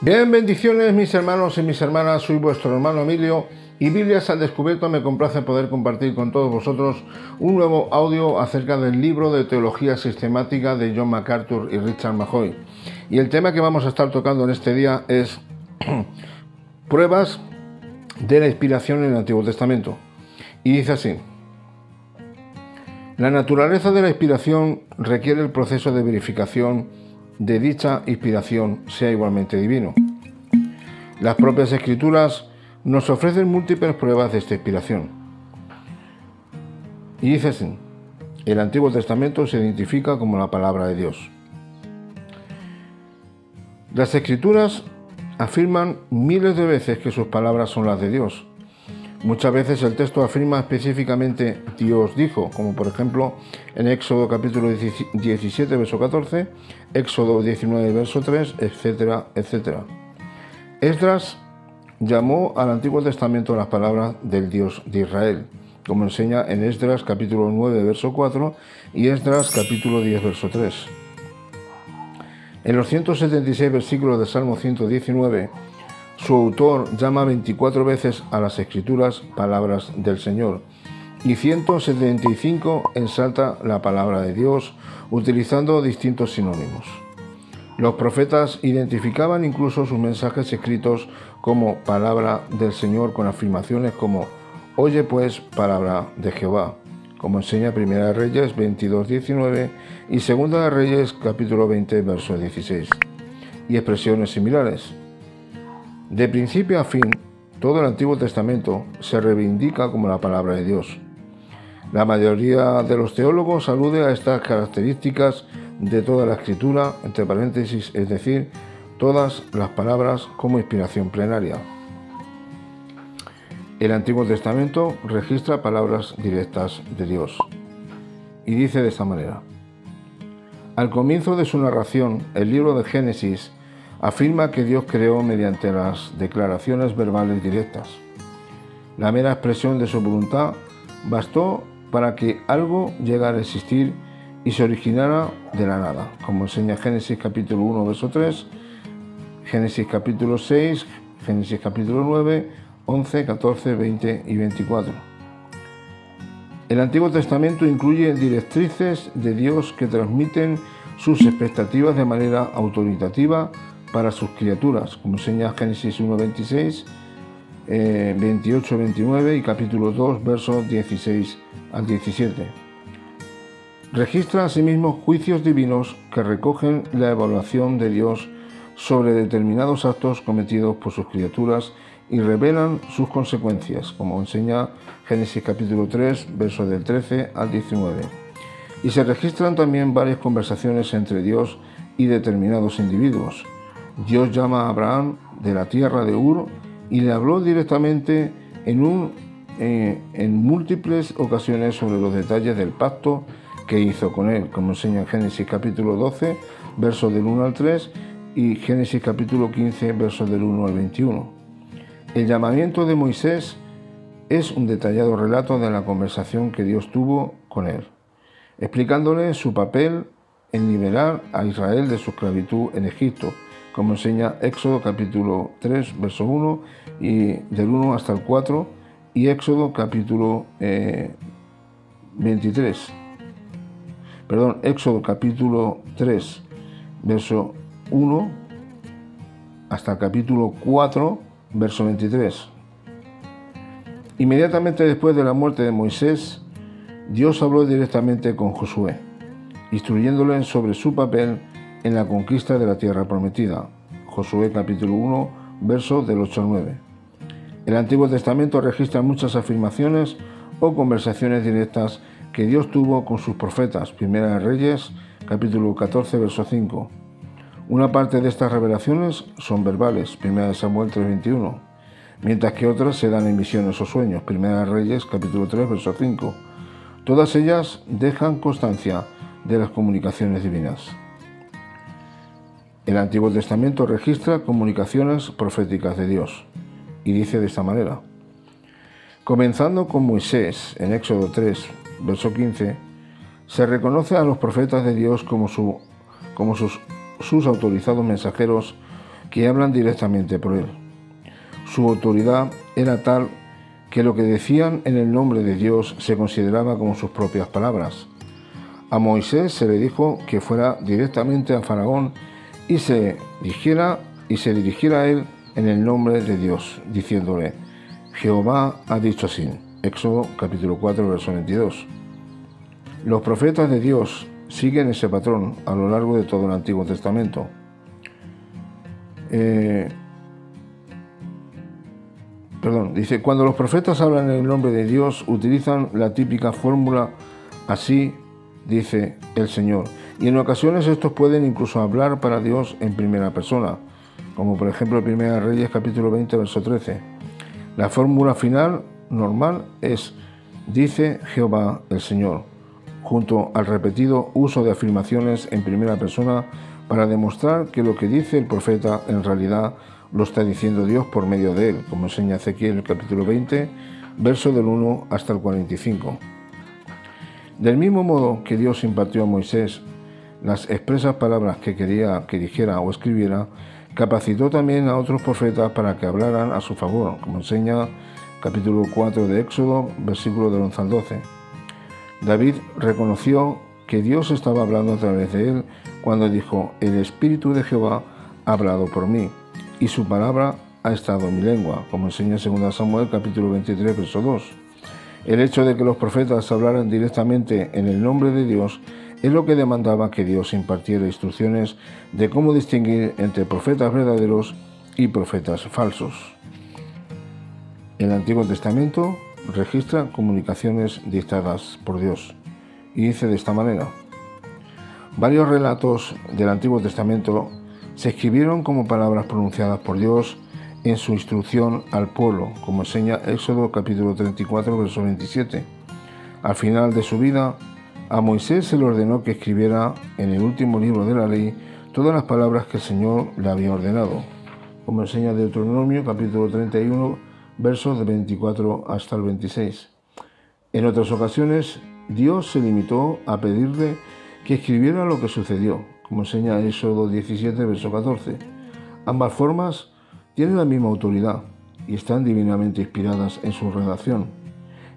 Bien, bendiciones mis hermanos y mis hermanas, soy vuestro hermano Emilio y Biblias al Descubierto. Me complace poder compartir con todos vosotros un nuevo audio acerca del libro de Teología Sistemática de John MacArthur y Richard Mahoy. Y el tema que vamos a estar tocando en este día es pruebas de la inspiración en el Antiguo Testamento. Y dice así: la naturaleza de la inspiración requiere el proceso de verificación de dicha inspiración sea igualmente divino. Las propias Escrituras nos ofrecen múltiples pruebas de esta inspiración. Y dice así: el Antiguo Testamento se identifica como la palabra de Dios. Las Escrituras afirman miles de veces que sus palabras son las de Dios. Muchas veces el texto afirma específicamente Dios dijo, como por ejemplo en Éxodo capítulo 17, verso 14, Éxodo 19, verso 3, etcétera, etcétera. Esdras llamó al Antiguo Testamento las palabras del Dios de Israel, como enseña en Esdras capítulo 9, verso 4 y Esdras capítulo 10, verso 3. En los 176 versículos del Salmo 119, su autor llama 24 veces a las Escrituras palabras del Señor y 175 ensalta la palabra de Dios utilizando distintos sinónimos. Los profetas identificaban incluso sus mensajes escritos como palabra del Señor con afirmaciones como «Oye pues, palabra de Jehová», como enseña Primera de Reyes 22, 19 y Segunda de Reyes capítulo 20, verso 16, y expresiones similares. De principio a fin, todo el Antiguo Testamento se reivindica como la palabra de Dios. La mayoría de los teólogos alude a estas características de toda la Escritura, entre paréntesis, es decir, todas las palabras como inspiración plenaria. El Antiguo Testamento registra palabras directas de Dios y dice de esta manera: al comienzo de su narración, el libro de Génesis afirma que Dios creó mediante las declaraciones verbales directas. La mera expresión de su voluntad bastó para que algo llegara a existir y se originara de la nada, como enseña Génesis capítulo 1, verso 3, Génesis capítulo 6, Génesis capítulo 9, 11, 14, 20 y 24. El Antiguo Testamento incluye directrices de Dios que transmiten sus expectativas de manera autoritativa para sus criaturas, como enseña Génesis 1, 26, 28, 29 y capítulo 2, versos 16 al 17. Registra asimismo juicios divinos que recogen la evaluación de Dios sobre determinados actos cometidos por sus criaturas y revelan sus consecuencias, como enseña Génesis capítulo 3, versos del 13 al 19. Y se registran también varias conversaciones entre Dios y determinados individuos. Dios llama a Abraham de la tierra de Ur y le habló directamente en múltiples ocasiones sobre los detalles del pacto que hizo con él, como enseña en Génesis capítulo 12, versos del 1 al 3 y Génesis capítulo 15, versos del 1 al 21. El llamamiento de Moisés es un detallado relato de la conversación que Dios tuvo con él, explicándole su papel en liberar a Israel de su esclavitud en Egipto, como enseña Éxodo capítulo 3, verso 1 y del 1 hasta el 4 y Éxodo capítulo 3, verso 1 hasta el capítulo 4, verso 23. Inmediatamente después de la muerte de Moisés, Dios habló directamente con Josué, instruyéndole sobre su papel en la conquista de la tierra prometida. Josué capítulo 1, versos del 8 al 9. El Antiguo Testamento registra muchas afirmaciones o conversaciones directas que Dios tuvo con sus profetas. Primera de Reyes capítulo 14, verso 5. Una parte de estas revelaciones son verbales. Primera de Samuel 3:21. Mientras que otras se dan en visiones o sueños. Primera de Reyes capítulo 3, verso 5. Todas ellas dejan constancia de las comunicaciones divinas. El Antiguo Testamento registra comunicaciones proféticas de Dios y dice de esta manera: comenzando con Moisés en Éxodo 3, verso 15, se reconoce a los profetas de Dios como sus autorizados mensajeros que hablan directamente por él. Su autoridad era tal que lo que decían en el nombre de Dios se consideraba como sus propias palabras. A Moisés se le dijo que fuera directamente a Faraón y se dirigiera a él en el nombre de Dios, diciéndole: Jehová ha dicho así. Éxodo capítulo 4, verso 22. Los profetas de Dios siguen ese patrón a lo largo de todo el Antiguo Testamento. Dice, cuando los profetas hablan en el nombre de Dios, utilizan la típica fórmula: así dice el Señor. Y en ocasiones estos pueden incluso hablar para Dios en primera persona, como por ejemplo en 1 Reyes capítulo 20, verso 13. La fórmula final normal es: dice Jehová el Señor, junto al repetido uso de afirmaciones en primera persona para demostrar que lo que dice el profeta en realidad lo está diciendo Dios por medio de él, como enseña Ezequiel capítulo 20, verso del 1 hasta el 45. Del mismo modo que Dios impartió a Moisés las expresas palabras que quería que dijera o escribiera, capacitó también a otros profetas para que hablaran a su favor, como enseña capítulo 4 de Éxodo, versículo del 11 al 12. David reconoció que Dios estaba hablando a través de él cuando dijo: el Espíritu de Jehová ha hablado por mí, y su palabra ha estado en mi lengua, como enseña 2 Samuel capítulo 23, verso 2. El hecho de que los profetas hablaran directamente en el nombre de Dios es lo que demandaba que Dios impartiera instrucciones de cómo distinguir entre profetas verdaderos y profetas falsos. El Antiguo Testamento registra comunicaciones dictadas por Dios y dice de esta manera: varios relatos del Antiguo Testamento se escribieron como palabras pronunciadas por Dios en su instrucción al pueblo, como enseña Éxodo capítulo 34, verso 27. Al final de su vida, a Moisés se le ordenó que escribiera en el último libro de la ley todas las palabras que el Señor le había ordenado, como enseña Deuteronomio capítulo 31, versos del 24 hasta el 26. En otras ocasiones, Dios se limitó a pedirle que escribiera lo que sucedió, como enseña Éxodo 17, verso 14. Ambas formas tienen la misma autoridad y están divinamente inspiradas en su redacción.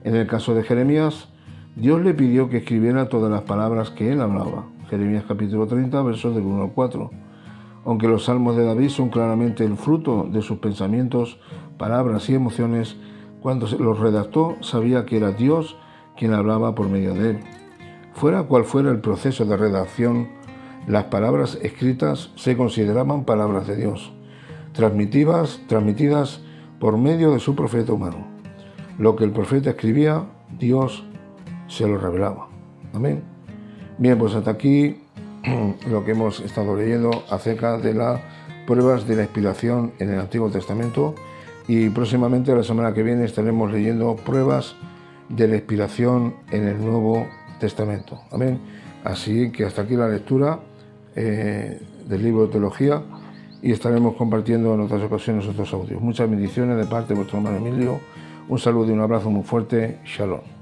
En el caso de Jeremías, Dios le pidió que escribiera todas las palabras que él hablaba, Jeremías capítulo 30, versos del 1 al 4. Aunque los salmos de David son claramente el fruto de sus pensamientos, palabras y emociones, cuando los redactó sabía que era Dios quien hablaba por medio de él. Fuera cual fuera el proceso de redacción, las palabras escritas se consideraban palabras de Dios, transmitidas por medio de su profeta humano. Lo que el profeta escribía, Dios se lo revelaba. Amén. Bien, pues hasta aquí lo que hemos estado leyendo acerca de las pruebas de la inspiración en el Antiguo Testamento, y próximamente la semana que viene estaremos leyendo pruebas de la inspiración en el Nuevo Testamento. Amén. Así que hasta aquí la lectura del libro de teología, y estaremos compartiendo en otras ocasiones otros audios. Muchas bendiciones de parte de vuestro hermano Emilio. Un saludo y un abrazo muy fuerte. Shalom.